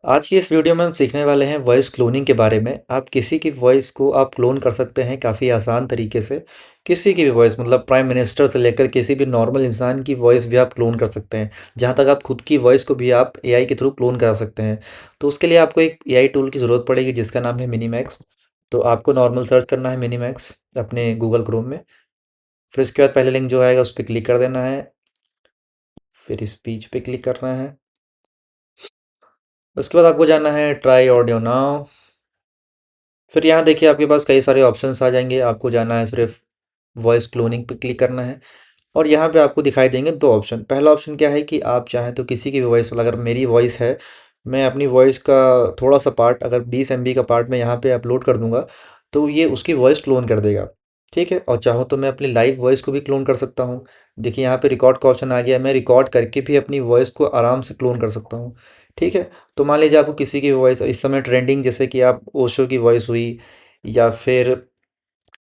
आज की इस वीडियो में हम सीखने वाले हैं वॉइस क्लोनिंग के बारे में। आप किसी की वॉइस को आप क्लोन कर सकते हैं काफ़ी आसान तरीके से। किसी की भी वॉइस मतलब प्राइम मिनिस्टर से लेकर किसी भी नॉर्मल इंसान की वॉइस भी आप क्लोन कर सकते हैं। जहाँ तक आप खुद की वॉइस को भी आप एआई के थ्रू क्लोन करा सकते हैं। तो उसके लिए आपको एक एआई टूल की ज़रूरत पड़ेगी जिसका नाम है मिनीमैक्स। तो आपको नॉर्मल सर्च करना है मिनीमैक्स अपने गूगल क्रोम में। फिर इसके बाद पहले लिंक जो आएगा उस पर क्लिक कर देना है। फिर स्पीच पे क्लिक करना है। उसके बाद आपको जाना है ट्राई ऑडियो नाउ। फिर यहाँ देखिए आपके पास कई सारे ऑप्शंस आ जाएंगे। आपको जाना है सिर्फ वॉइस क्लोनिंग पे क्लिक करना है। और यहाँ पे आपको दिखाई देंगे दो ऑप्शन। पहला ऑप्शन क्या है कि आप चाहें तो किसी की भी वॉइस, अगर मेरी वॉइस है, मैं अपनी वॉइस का थोड़ा सा पार्ट, अगर 20 MB का पार्ट मैं यहाँ पे अपलोड कर दूंगा तो ये उसकी वॉइस क्लोन कर देगा। ठीक है। और चाहो तो मैं अपनी लाइव वॉइस को भी क्लोन कर सकता हूँ। देखिए यहाँ पे रिकॉर्ड का ऑप्शन आ गया। मैं रिकॉर्ड करके भी अपनी वॉइस को आराम से क्लोन कर सकता हूँ। ठीक है। तो मान लीजिए आपको किसी की वॉइस इस समय ट्रेंडिंग, जैसे कि आप ओशो की वॉइस हुई, या फिर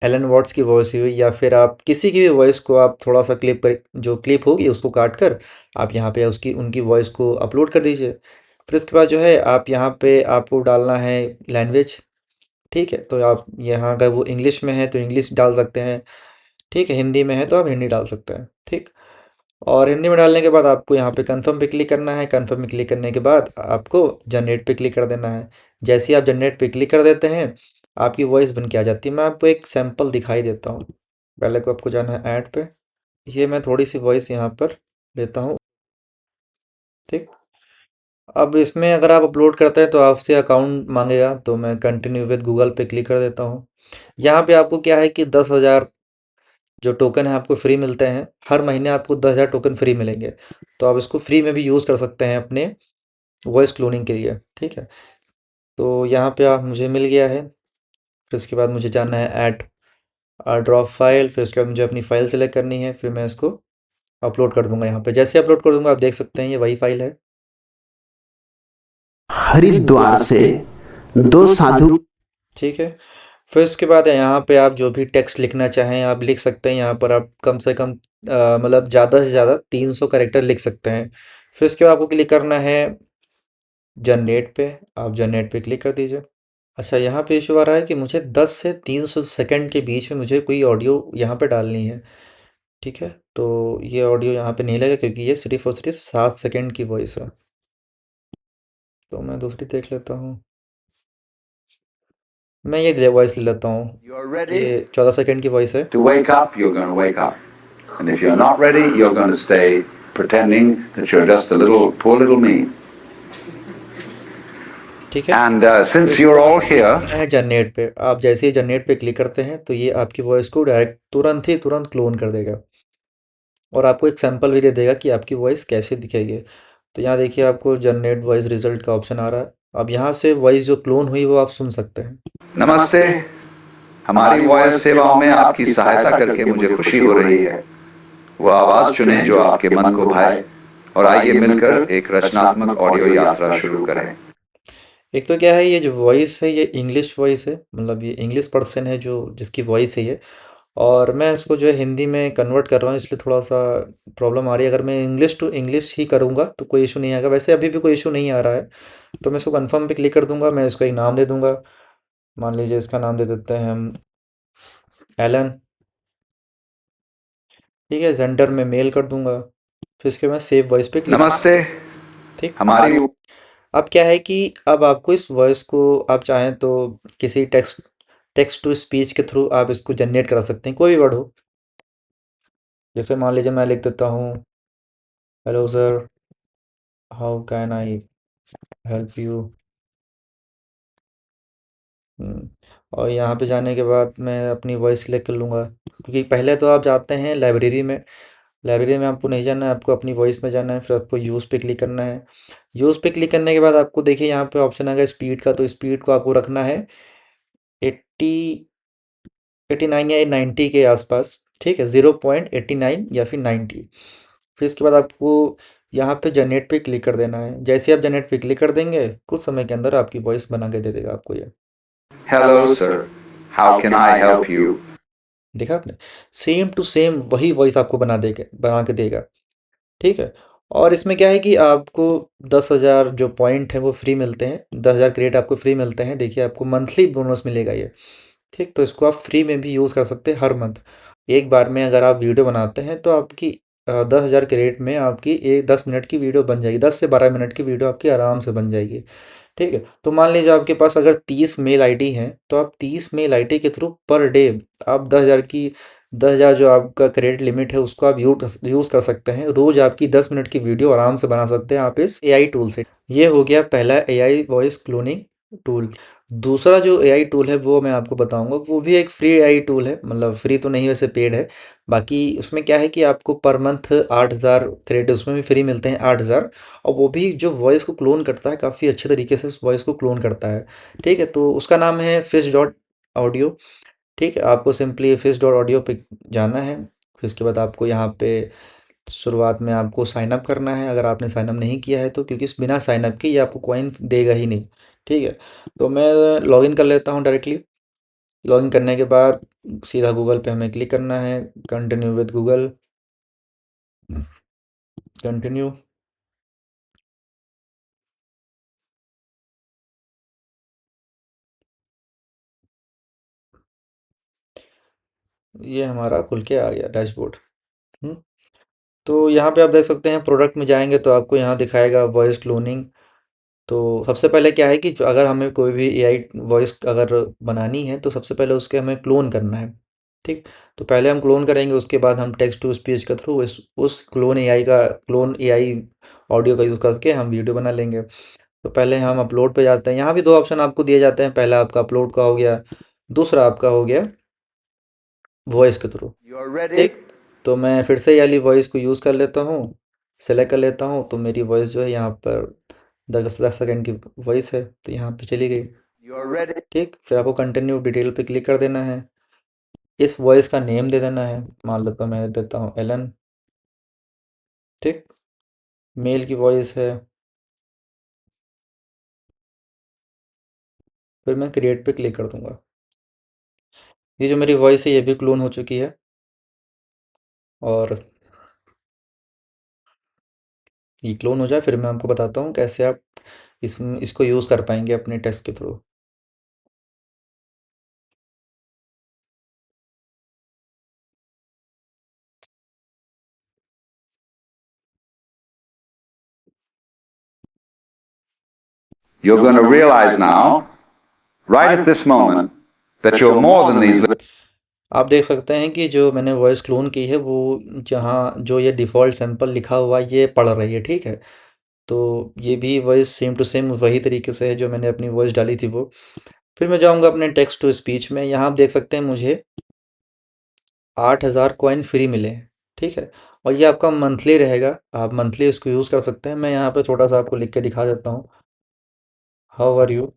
एलन वॉट्स की वॉइस हुई, या फिर आप किसी की भी वॉइस को आप थोड़ा सा क्लिप कर, जो क्लिप होगी उसको काट कर आप यहाँ पे उसकी उनकी वॉइस को अपलोड कर दीजिए। फिर उसके बाद जो है आप यहाँ पे आपको डालना है लैंग्वेज। ठीक है। तो आप यहाँ अगर वो इंग्लिश में है तो इंग्लिश डाल सकते हैं। ठीक है। हिंदी में है तो आप हिंदी डाल सकते हैं। ठीक। और हिंदी में डालने के बाद आपको यहाँ पे कंफर्म पे क्लिक करना है। कंफर्म पे क्लिक करने के बाद आपको जनरेट पे क्लिक कर देना है। जैसे ही आप जनरेट पे क्लिक कर देते हैं आपकी वॉइस बन के आ जाती है। मैं आपको एक सैंपल दिखाई देता हूँ। पहले को आपको जाना है ऐड पे। ये मैं थोड़ी सी वॉइस यहाँ पर लेता हूँ। ठीक। अब इसमें अगर आप अपलोड करते हैं तो आपसे अकाउंट मांगेगा, तो मैं कंटिन्यू विद गूगल पे क्लिक कर देता हूँ। यहाँ पे आपको क्या है कि 10,000 जो टोकन है आपको फ्री मिलते हैं। हर महीने आपको 10,000 टोकन फ्री मिलेंगे। तो आप इसको फ्री में भी यूज़ कर सकते हैं अपने वॉइस क्लोनिंग के लिए। ठीक है। तो यहाँ पे आप मुझे मिल गया है। फिर उसके बाद मुझे जाना है ऐड ड्रॉप फाइल। फिर उसके बाद मुझे अपनी फ़ाइल सेलेक्ट करनी है। फिर मैं इसको अपलोड कर दूंगा। यहाँ पे जैसे अपलोड कर दूंगा आप देख सकते हैं ये वही फाइल है। हरिद्वार से दो साधु। ठीक है। फिर उसके बाद यहाँ पे आप जो भी टेक्स्ट लिखना चाहें आप लिख सकते हैं। यहाँ पर आप कम से कम मतलब ज़्यादा से ज़्यादा 300 कैरेक्टर लिख सकते हैं। फिर उसके बाद आपको क्लिक करना है जनरेट पे। आप जनरेट पे क्लिक कर दीजिए। अच्छा, यहाँ पे इशू आ रहा है कि मुझे 10 से 300 सेकंड के बीच में मुझे कोई ऑडियो यहाँ पे डालनी है। ठीक है। तो ये ऑडियो यहाँ पे नहीं लगेगा क्योंकि ये सिर्फ और सिर्फ 7 सेकंड की वॉइस है। तो मैं दूसरी देख लेता हूँ। मैं ये वॉइस ले लेता हूँ। You're ready ये 14 सेकंड की वॉइस है। to wake up, you're going to wake up. And if you're not ready, you're going to stay pretending that you're just a little, poor little me. ठीक है। And फिर since उसके you're बाद all आपको click here, करना है generate पे। आप जैसे ही जनरेट पे क्लिक करते हैं तो ये आपकी वॉइस को डायरेक्ट तुरंत क्लोन कर देगा। और आपको एक सैंपल भी दे देगा कि आपकी वॉइस कैसे दिखेगी। तो यहाँ देखिए आपको जनरेट वॉइस रिजल्ट का ऑप्शन आ रहा है। अब यहाँ से वॉइस जो क्लोन हुई वो आप सुन सकते हैं। नमस्ते। हमारी वॉयस सेवाओं में आपकी सहायता करके मुझे खुशी हो रही है। वो आवाज चुनें जो आपके मन को भाए और आइए मिलकर एक रचनात्मक ऑडियो यात्रा शुरू करें। एक तो क्या है, ये जो वॉइस है ये इंग्लिश वॉइस है, मतलब ये इंग्लिश पर्सन है जो जिसकी वॉइस है ये। और मैं इसको जो है हिंदी में कन्वर्ट कर रहा हूँ, इसलिए थोड़ा सा प्रॉब्लम आ रही है। अगर मैं इंग्लिश टू इंग्लिश ही करूँगा तो कोई इशू नहीं आएगा। वैसे अभी भी कोई इशू नहीं आ रहा है। तो मैं इसको कंफर्म पे क्लिक कर दूंगा। मैं इसको एक नाम दे दूंगा। मान लीजिए इसका नाम दे देते हैं हम एलन। ठीक है। जेंडर में मेल कर दूंगा। फिर इसके बाद सेव वॉइस पे क्लिक। नमस्ते। ठीक। हमारी अब क्या है कि अब आपको इस वॉइस को आप चाहें तो किसी टेक्स्ट टेक्स्ट टू स्पीच के थ्रू आप इसको जनरेट करा सकते हैं, कोई भी वर्ड हो। जैसे मान लीजिए मैं लिख देता हूँ hello sir, how can I help you. और यहाँ पे जाने के बाद मैं अपनी वॉइस सिलेक्ट कर लूँगा, क्योंकि पहले तो आप जाते हैं लाइब्रेरी में। लाइब्रेरी में आपको नहीं जाना है, आपको अपनी वॉइस में जाना है। फिर आपको यूज़ पे क्लिक करना है। यूज़ पे क्लिक करने के बाद आपको देखिए यहाँ पे ऑप्शन आ गया स्पीड का। तो स्पीड को आपको रखना है 80, 89 या 90 के आसपास। ठीक है। 0.89 या फिर 90। फिर इसके बाद आपको यहाँ पे जनरेट पे क्लिक कर देना है। जैसे ही आप जनरेट पे क्लिक कर देंगे कुछ समय के अंदर आपकी वॉइस बना के दे देगा आपको ये। Hello sir, how can I help you. देखा आपने, सेम टू सेम वही वॉइस आपको बना के देगा। ठीक है। और इसमें क्या है कि आपको 10,000 जो पॉइंट है वो फ्री मिलते हैं, 10,000 क्रेडिट आपको फ्री मिलते हैं। देखिए आपको मंथली बोनस मिलेगा ये, ठीक। तो इसको आप फ्री में भी यूज़ कर सकते हैं हर मंथ। एक बार में अगर आप वीडियो बनाते हैं तो आपकी 10,000 क्रेडिट में आपकी एक 10 मिनट की वीडियो बन जाएगी, 10 से 12 मिनट की वीडियो आपकी आराम से बन जाएगी, ठीक है। तो मान लीजिए आपके पास अगर 30 मेल आईडी हैं तो आप 30 मेल आईडी के थ्रू पर डे आप 10,000 जो आपका क्रेडिट लिमिट है उसको आप यूज़ कर सकते हैं। रोज़ आपकी 10 मिनट की वीडियो आराम से बना सकते हैं आप इस एआई टूल से। ये हो गया पहला एआई वॉइस क्लोनिंग टूल। दूसरा जो एआई टूल है वो मैं आपको बताऊंगा, वो भी एक फ्री एआई टूल है, मतलब फ्री तो नहीं वैसे पेड है। बाकी उसमें क्या है कि आपको पर मंथ 8,000 क्रेडिट उसमें भी फ्री मिलते हैं, 8,000। और वो भी जो वॉइस को क्लोन करता है काफ़ी अच्छे तरीके से उस वॉइस को क्लोन करता है, ठीक है। तो उसका नाम है फिश डॉट ऑडियो, ठीक है। आपको सिंपली फिश डॉट ऑडियो पे जाना है। फिर उसके बाद आपको यहाँ पे शुरुआत में आपको साइन अप करना है, अगर आपने साइन अप नहीं किया है तो, क्योंकि इस बिना साइन अप के ये आपको कॉइन देगा ही नहीं, ठीक है। तो मैं लॉगिन कर लेता हूँ डायरेक्टली। लॉगिन करने के बाद सीधा गूगल पे हमें क्लिक करना है, कंटिन्यू विद गूगल, कंटिन्यू। ये हमारा खुल के आ गया डैशबोर्ड। हम्म। तो यहाँ पे आप देख सकते हैं, प्रोडक्ट में जाएंगे तो आपको यहाँ दिखाएगा वॉइस क्लोनिंग। तो सबसे पहले क्या है कि अगर हमें कोई भी एआई वॉइस अगर बनानी है तो सबसे पहले उसके हमें क्लोन करना है, ठीक। तो पहले हम क्लोन करेंगे, उसके बाद हम टेक्स्ट टू स्पीच के थ्रू उस क्लोन एआई ऑडियो का यूज़ करके हम वीडियो बना लेंगे। तो पहले हम अपलोड पे जाते हैं। यहाँ भी दो ऑप्शन आपको दिए जाते हैं, पहला आपका अपलोड का हो गया, दूसरा आपका हो गया वॉइस के थ्रू, You are ready? ठीक। तो मैं फिर से ये वाली वॉइस को यूज़ कर लेता हूँ, सेलेक्ट कर लेता हूँ। तो मेरी वॉइस जो है यहाँ पर 10 सेकंड की वॉइस है, तो यहाँ पे चली गई, You are ready? ठीक। फिर आपको कंटिन्यू डिटेल पे क्लिक कर देना है। इस वॉइस का नेम दे देना है, मान लेता हूँ मैं देता हूँ एलन, ठीक। मेल की वॉइस है। फिर मैं क्रिएट पे क्लिक कर दूंगा। ये जो मेरी वॉइस है ये भी क्लोन हो चुकी है। और ये क्लोन हो जाए फिर मैं आपको बताता हूँ कैसे आप इसको यूज़ कर पाएंगे अपने टेक्स्ट के through. You're going to realize now, right at this moment, that you're more than these. आप देख सकते हैं कि जो मैंने वॉइस क्लोन की है वो जहाँ जो ये डिफ़ॉल्ट सैंपल लिखा हुआ है ये पढ़ रही है, ठीक है। तो ये भी वॉइस सेम टू सेम वही तरीके से है जो मैंने अपनी वॉइस डाली थी वो। फिर मैं जाऊँगा अपने टेक्स्ट टू स्पीच में, यहाँ आप देख सकते हैं मुझे 8,000 कॉइन फ्री मिले हैं, ठीक है। और ये आपका मंथली रहेगा, आप मंथली इसको यूज़ कर सकते हैं। मैं यहाँ पे थोड़ा सा आपको लिख के दिखा देता हूँ, हाउ आर यू,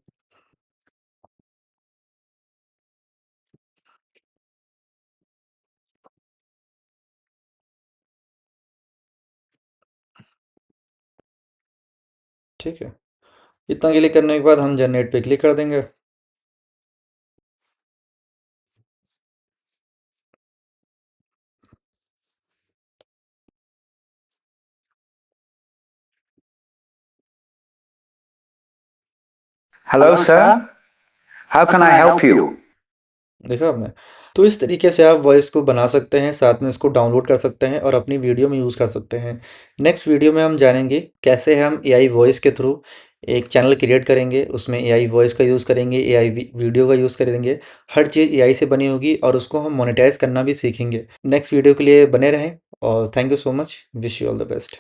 ठीक है। इतना क्लिक करने के बाद हम जनरेट पे क्लिक कर देंगे। Hello, sir. How can I help you? देखा आपने। तो इस तरीके से आप वॉइस को बना सकते हैं, साथ में इसको डाउनलोड कर सकते हैं और अपनी वीडियो में यूज़ कर सकते हैं। नेक्स्ट वीडियो में हम जानेंगे कैसे हम एआई वॉइस के थ्रू एक चैनल क्रिएट करेंगे, उसमें एआई वॉइस का यूज़ करेंगे, एआई वीडियो का यूज़ करेंगे। हर चीज़ एआई से बनी होगी और उसको हम मोनेटाइज करना भी सीखेंगे। नेक्स्ट वीडियो के लिए बने रहें और thank you so much, wish you all the best.